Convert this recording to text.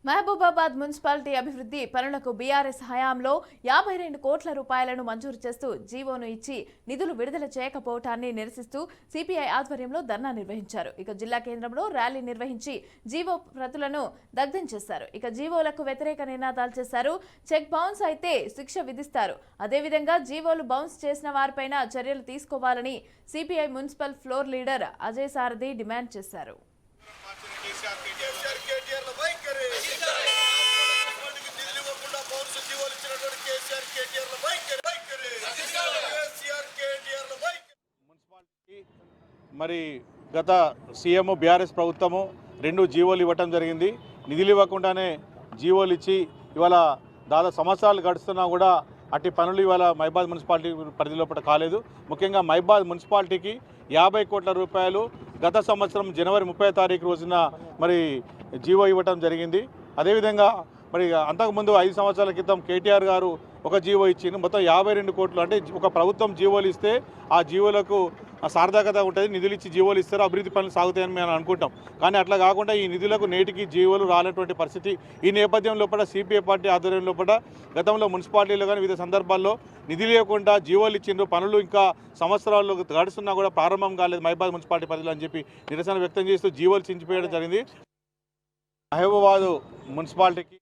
Mahabubabad municipality అభివృద్ధి పనులకు BRS హయాంలో 52 కోట్ల రూపాయలను మంజూరు చేస్తూ జీవోను ఇచ్చి నిధులు విడుదల చేయకపోవటాన్ని నిరసిస్తూ సిపిఐ ఆధ్వర్యంలో ధర్నా నిర్వహించారు. ఇక జిల్లా కేంద్రంలో ర్యాలీ నిర్వహించి జీవో ప్రతులను దగ్ధం చేశారు. ఇక జీవోలకు వ్యతిరేక నినాదాలు చేశారు. చెక్ బౌన్స్ అయితే శిక్ష విధిస్తారు. అదేవిధంగా జీవోలు బౌన్స్ చేసిన వారిపైన చర్యలు తీసుకోవాలని CPI municipal floor leader Ajay Sarathi demand చేశారు. మరి గత సీఎం బీఆర్ఎస్ ప్రభుత్వము 2 జీవోలు ఇవ్వటం జరిగింది. నిధులు ఇవ్వకుండానే జీవోలు ఇచ్చి ఇవాళ దాదాపు సంవత్సరాలు గడుస్తున్నా కూడా అట్టి పనులు ఇవాళ మైబాద్ మున్సిపాలిటీ పరిధిలోపల కాలేదు. ముఖ్యంగా మైబాద్ మున్సిపాలిటీకి 50 కోట్ల రూపాయలు గత సంవత్సరం జనవరి 30వ తారీఖు రోజున మరి జీవో ఇవ్వటం జరిగింది. అదేవిధంగా మరి అంతకుముందు 5 సంవత్సరాల క్రితం కేటీఆర్ గారు ఒక జీవో ఇచ్చింది. మొత్తం 52 కోట్లు. అంటే ఒక ప్రభుత్వం జీవోలు ఇస్తే ఆ జీవోలకు సార్థకత ఉంటుంది. నిధులు ఇచ్చి జీవోలు ఇస్తారు, అభివృద్ధి పనులు సాగుతాయని మేము అనుకుంటాం. కానీ అట్లా కాకుండా ఈ నిధులకు నేటికి జీవోలు రానటువంటి పరిస్థితి. ఈ నేపథ్యం లోపల సిపిఐ పార్టీ ఆధ్వర్యం లోపల గతంలో మున్సిపాలిటీలో కానీ వివిధ సందర్భాల్లో నిధులు లేకుండా జీవోలు ఇచ్చిండ్రు. పనులు ఇంకా సంవత్సరాల్లో గడుస్తున్నా కూడా ప్రారంభం కాలేదు మైబాద్ మున్సిపాలిటీ పరిధిలో అని చెప్పి నిరసన వ్యక్తం చేస్తూ జీవోలు చించిపోయడం జరిగింది. మహబూబాబాద్ మున్సిపాలిటీకి